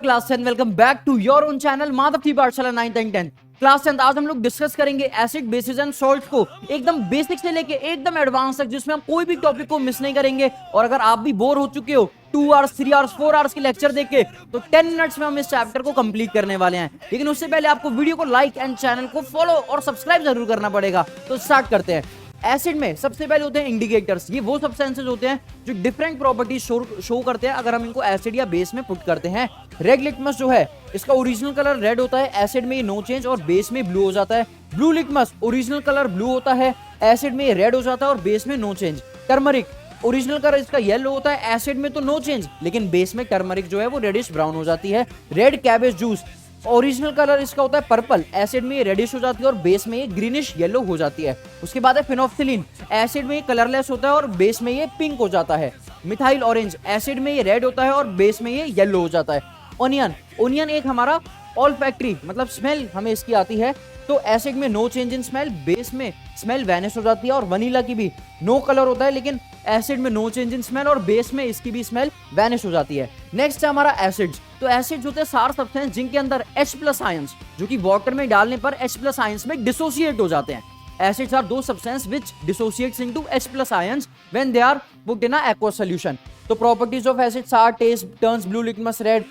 Class 10 welcome back to your own channel Madhav की Pathshala 9th and 10th class 10 आज हम लोग डिस्कस करेंगे एसिड बेसिस एंड सॉल्ट को एकदम बेसिक से लेके एकदम एडवांस तक, जिसमें हम कोई भी टॉपिक को मिस नहीं करेंगे। और अगर आप भी बोर हो चुके हो 2 आवर्स 3 आवर्स 4 आवर्स के लेक्चर देख के, तो 10 मिनट्स में हम इस चैप्टर को कंप्लीट करने वाले हैं। लेकिन उससे पहले आपको वीडियो को लाइक एंड चैनल को फॉलो और सब्सक्राइब जरूर करना पड़ेगा। तो स्टार्ट करते हैं। एसिड में सबसे पहले होते हैं इंडिकेटर्स। ये वो सब्सटेंसेस होते हैं जो डिफरेंट प्रॉपर्टीज शो करते हैं अगर हम इनको एसिड या बेस में पुट करते हैं। रेड लिटमस जो है, इसका ओरिजिनल कलर रेड होता है, एसिड में नो चेंज और बेस में ब्लू हो जाता है। Blue litmus original colour blue होता है, एसिड में रेड हो जाता है और बेस में no change. Turmeric original colour इसका येलो होता है, एसिड में तो नो चेंज, लेकिन बेस में टर्मरिक जो है वो रेडिश ब्राउन हो जाती है। Red cabbage juice original colour इसका होता है पर्पल, एसिड में रेडिश हो जाती है और बेस में ये ग्रीनिश येलो हो जाती है। उसके बाद है फिनोफ्थिलीन, एसिड में ये कलरलेस होता है और बेस में ये पिंक हो जाता है। मिथाइल ऑरेंज, एसिड में ये रेड होता है और बेस में ये येलो हो जाता है। ओनियन, ओनियन एक हमारा ऑल्फैक्टरी मतलब स्मेल हमें इसकी आती है, तो एसिड में no change in smell, base में स्मेल वैनिश हो जाती है। और वनीला की भी नो कलर होता है, लेकिन एसिड में नो चेंज इन स्मेल और बेस में इसकी भी स्मेल वैनिश हो जाती है। नेक्स्ट है हमारा एसिड्स। तो एसिड्स होते हैं सार सब्सटेंस जिनके अंदर H+ आयंस, जो कि वाटर में डालने पर H+ आयंस में डिसोसिएट हो जाते हैं। Acids are those substances which dissociates into H+ ions when they are put in a aqueous solution. So properties of acids are taste, turns blue, litmus red.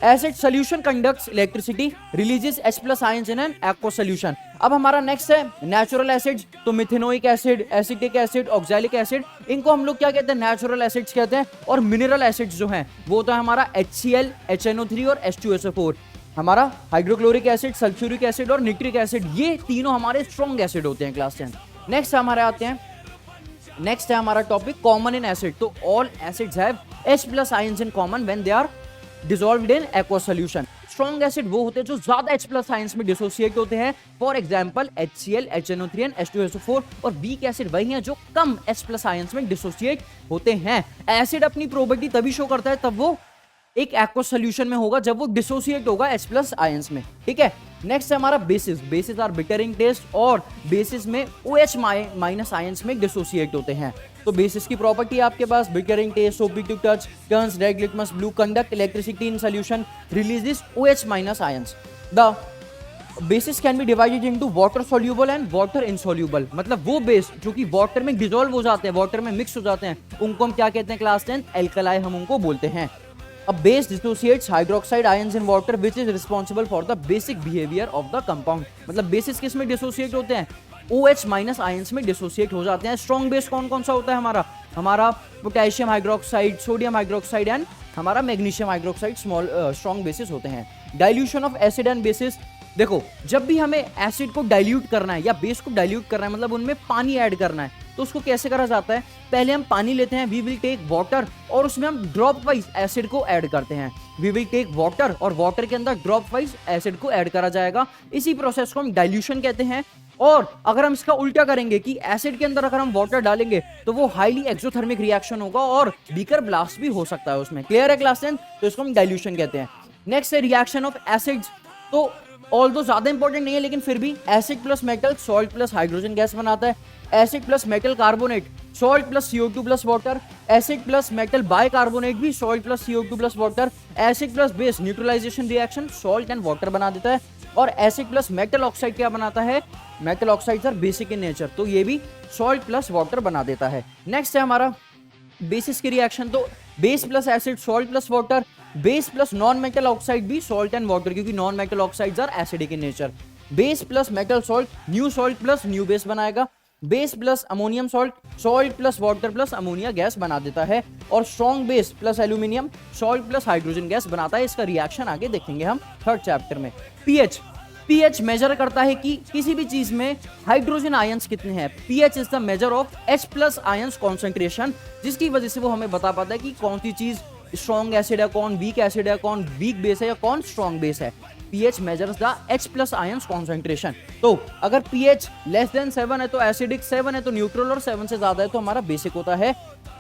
Acid solution conducts electricity, releases H+ ions in an aqueous solution. अब हमारा next है natural acids. तो methanoic acid, acetic acid, oxalic acid, इनको हम लोग क्या कहते हैं, नेचुरल एसिड्स कहते हैं। और मिनरल एसिड्स जो हैं वो होता है हमारा HCl, HNO3 और H2SO4। हमारा हाइड्रोक्लोरिक एसिड, सल्फ्यूरिक एसिड और निट्रिक एसिड, ये तीनों हमारे स्ट्रॉन्ग एसिड होते हैं क्लास 10। नेक्स्ट हमारे आते हैं, नेक्स्ट है हमारा टॉपिक कॉमन इन एसिड। तो all acids have H+ ions in common when they are dissolved in aqueous solution. Strong acid वो होते हैं जो ज्यादा H+ आयंस में डिसोसिएट होते हैं, for example HCl, HNO3 and H2SO4। और वीक एसिड वही हैं जो कम H+ आयंस में डिसोसिएट होते हैं। एसिड अपनी प्रॉपर्टी तभी शो करता है तब वो एक एक्वस सॉल्यूशन में होगा, जब वो डिसोसिएट होगा H+ आयंस में। ठीक है। नेक्स्ट है हमारा bases. Bases are bitter in taste और बेसिस में OH- आयंस में डिसोसिएट होते हैं। तो बेसिस की प्रॉपर्टी आपके पास bitter in taste, soapy to touch, turns red, litmus blue, conduct electricity in solution, releases OH- ions. The bases can be divided into water soluble and water insoluble. मतलब वो base जो कि water में dissolve हो जाते हैं, water में mix हो जाते हैं, उनको हम क्या कहते हैं क्लास 10? एल्कलाई हम उनको बोलते हैं। A base dissociates hydroxide ions in water which is responsible for the basic behavior of the compound। मतलब बेसिस किस में डिसोसिएट होते हैं? OH- आयंस में डिसोसिएट हो जाते हैं। स्ट्रॉन्ग बेस कौन कौन सा होता है हमारा? हमारा potassium hydroxide, sodium hydroxide and हमारा मैग्नीशियम हाइड्रोक्साइड स्ट्रॉन्ग बेसिस होते हैं। Dilution of acid and bases. देखो, जब भी हमें एसिड को डाइल्यूट करना है या बेस को डाइल्यूट करना है, मतलब उनमें पानी ऐड करना है, तो उसको कैसे करा जाता है? पहले हम पानी लेते हैं, वी विल टेक वाटर, और उसमें हम ड्रॉप वाइज एसिड को ऐड करते हैं। वी विल टेक वाटर और वाटर के अंदर ड्रॉप वाइज एसिड को ऐड करा जाएगा। इसी प्रोसेस को हम डाइल्यूशन कहते हैं। और अगर हम इसका उल्टा करेंगे कि एसिड के अंदर अगर हम वाटर डालेंगे तो वो हाईली एक्सोथर्मिक रिएक्शन होगा और बीकर ब्लास्ट भी हो सकता है उसमें। क्लियर है क्लास 10? तो इसको हम डाइल्यूशन कहते हैं। नेक्स्ट है रिएक्शन ऑफ एसिड्स। तो ऑल्दो ज्यादा इंपॉर्टेंट नहीं है, लेकिन फिर भी acid plus metal salt plus hydrogen gas बनाता है। Acid plus metal carbonate salt plus CO2 plus water. Acid plus metal bicarbonate भी salt plus CO2 plus water. Acid plus base neutralisation reaction salt and water बना देता है। और acid plus metal oxide क्या बनाता है? Metal oxides are basic in nature, तो ये भी सॉल्ट प्लस वाटर बना देता है। नेक्स्ट है हमारा बेसिस की रिएक्शन। तो base plus acid salt plus water, base plus non metal oxide भी सॉल्ट एंड वाटर, क्योंकि non metal oxides are acidic in nature. Base plus metal salt new salt plus new base बनाएगा। Base plus ammonium salt salt plus water plus ammonia gas बना देता है। और strong base plus aluminium salt plus hydrogen gas बनाता है। इसका reaction आगे देखेंगे हम थर्ड चैप्टर में। पीएच मेजर करता है कि किसी भी चीज में हाइड्रोजन आयंस कितने हैं। PH is the measure of H+ ions concentration, जिसकी वजह से वो हमें बता पाता है कि कौन सी चीज स्ट्रॉन्ग एसिड है, कौन वीक एसिड है, कौन वीक बेस है या कौन स्ट्रॉन्ग बेस है। pH measures the H+ ions concentration. तो अगर pH लेस देन 7 है तो एसिडिक, 7 है तो न्यूट्रल और 7 से ज्यादा है तो हमारा बेसिक होता है।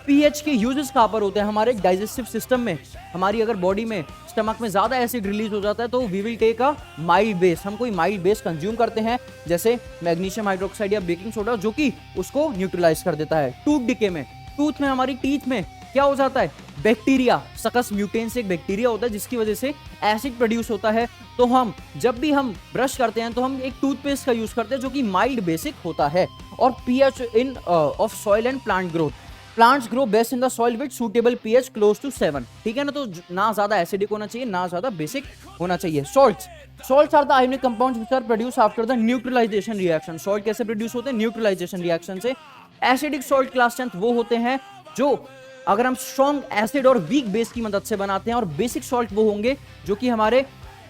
pH के यूजेस कहाँ पर होते हैं? हमारे डाइजेस्टिव सिस्टम में। हमारी अगर बॉडी में स्टमक में ज्यादा एसिड रिलीज हो जाता है तो we will take a mild base. हम कोई माइल्ड बेस कंज्यूम करते हैं, जैसे मैग्नीशियम हाइड्रोक्साइड या बेकिंग सोडा, जो कि उसको न्यूट्रलाइज कर देता है। टूथ डिके में, टूथ में हमारी टीथ में क्या हो जाता है? बैक्टीरिया, सकस म्यूटेंस एक बैक्टीरिया होता है जिसकी वजह से एसिड प्रोड्यूस होता है। तो हम जब भी हम ब्रश करते हैं तो हम एक टूथपेस्ट का यूज करते हैं जो कि माइल्ड बेसिक होता है। और pH in of soil and plant growth, plants grow best in the soil with suitable pH close to 7, ठीक है ना। तो ना ज्यादा एसिडिक होना चाहिए, ना ज्यादा बेसिक होना चाहिए। Salts are the ionic compounds which are produce after the neutralization reaction. Salt कैसे प्रोड्यूस होते हैं? न्यूट्रलाइजेशन रिएक्शन से। एसिडिक सॉल्ट क्लास स्ट्रेंथ वो होते हैं जो अगर हम स्ट्रॉन्ग एसिड और वीक बेस की मदद से बनाते हैं, और बेसिक सॉल्ट वो होंगे जो कि हमारे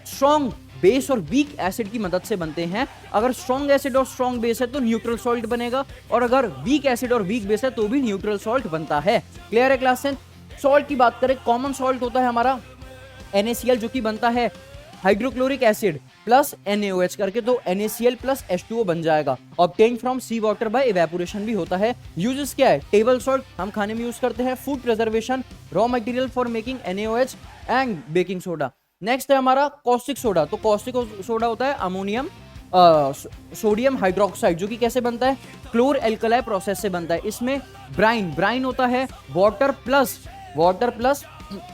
स्ट्रॉन्ग बेस और वीक एसिड की मदद से बनते हैं। अगर स्ट्रॉन्ग एसिड और स्ट्रॉन्ग बेस है तो न्यूट्रल सॉल्ट बनेगा, और अगर वीक एसिड और वीक बेस है तो भी न्यूट्रल सॉल्ट बनता है। क्लियर है क्लास 10? सॉल्ट की बात करें, कॉमन सॉल्ट होता है हमारा NaCl जो कि बनता है हाइड्रोक्लोरिक एसिड प्लस NaOH करके, तो NaCl प्लस H2O बन जाएगा। Obtain from sea water by evaporation भी होता है। यूजेस क्या है? टेबल सॉल्ट हम खाने में यूज करते हैं, food preservation, raw material for making NaOH and baking soda. Next है हमारा कॉस्टिक सोडा। तो कॉस्टिक सोडा होता है अमोनियम सोडियम हाइड्रोक्साइड जो कि कैसे बनता है? क्लोर एल्कलाई प्रोसेस से बनता है। इसमें ब्राइन होता है वाटर प्लस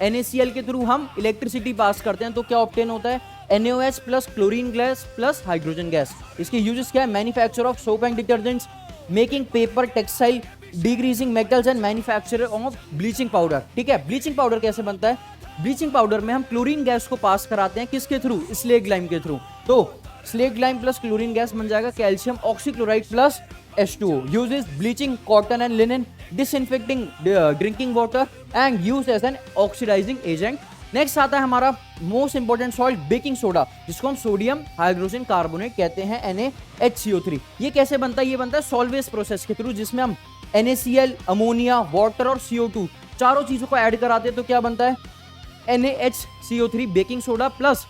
NaCl के थ्रू हम इलेक्ट्रिसिटी पास करते हैं, तो क्या ऑब्टेन होता है? NaOH plus chlorine gas plus hydrogen gas. इसके यूजेस क्या है? Manufacture of soap and detergents, making paper, textile, degreasing metals and manufacture of bleaching powder. ठीक है, ब्लीचिंग पाउडर कैसे बनता है? ब्लीचिंग पाउडर में हम क्लोरीन गैस को पास कराते हैं, किसके थ्रू? स्लेग लाइम के थ्रू। तो slaked lime plus chlorine gas बन जाएगा calcium oxychloride plus H2O। Uses bleaching cotton and linen, disinfecting drinking water and use as an oxidizing agent. Next आता है हमारा most important salt baking soda, जिसको हम सोडियम हाइड्रोजन कार्बोनेट कहते हैं, NaHCO3। ये कैसे बनता है? ये बनता है सॉल्वेज प्रोसेस के थ्रू, जिसमें हम NaCl, अमोनिया, वाटर और CO2 चारों चीजों को ऐड कराते हैं, तो क्या बनता है? NaHCO3 baking soda plus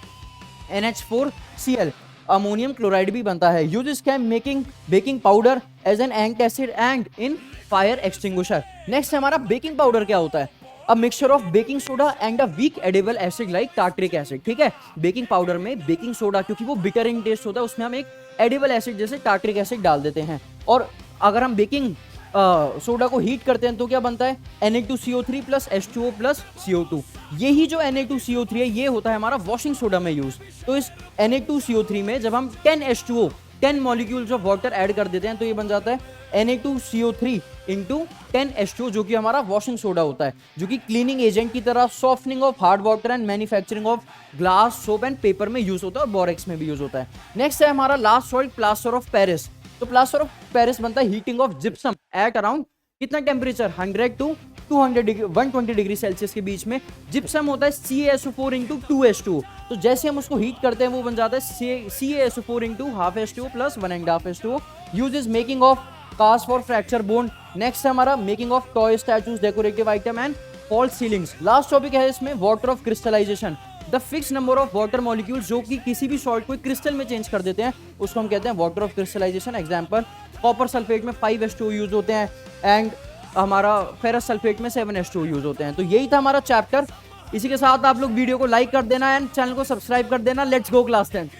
NH4Cl ammonium chloride भी बनता है। यूजेस क्या? Making baking powder as an antacid and in fire extinguisher. Next है हमारा बेकिंग पाउडर क्या होता है? A mixture of baking soda and a weak edible acid like tartaric acid. ठीक है, बेकिंग पाउडर में बेकिंग सोडा क्योंकि वो बिटर इन टेस्ट होता है, उसमें हम एक एडिबल एसिड जैसे टार्ट्रिक एसिड डाल देते हैं। और अगर हम बेकिंग सोडा को हीट करते हैं तो क्या बनता है? Na2CO3 plus H2O plus CO2। यही जो Na2CO3 है ये होता है हमारा वॉशिंग सोडा में यूज। तो इस Na2CO3 में जब हम 10H2O 10 molecules of water add कर देते हैं तो ये बन जाता है Na2CO3 इंटू 10H2O, जो कि हमारा वॉशिंग सोडा होता है, जो कि क्लीनिंग एजेंट की तरह, softening of hard water and manufacturing of glass, soap and paper में यूज होता है और बोरेक्स में भी यूज होता है। नेक्स्ट है हमारा last salt plaster of Paris. तो प्लास्टर ऑफ पेरिस बनता है heating of gypsum at around कितना टेम्परेचर? 100 टू 120 डिग्री सेल्सियस के बीच में। जिप्सम होता है CaSO4 इंटू 2H2O। तो जैसे हम उसको हीट करते हैं वो बन जाता है CaSO4 into half H2O plus 1.5 H2O। Uses making of cast for fracture bone. Next है हमारा making of toy, statues, decorative item and false ceilings. Last topic है इसमें water of crystallization, the fix number of water molecules जो कि किसी भी salt को crystal में चेंज कर देते हैं, उसको हम कहते हैं water of crystallization. Example, copper sulphate में 5H2O यूज होते हैं एंड हमारा फेरस सल्फेट में 7H2O यूज होते हैं। तो यही था हमारा चैप्टर। इसी के साथ आप लोग वीडियो को लाइक कर देना एंड चैनल को सब्सक्राइब कर देना। Let's go class 10।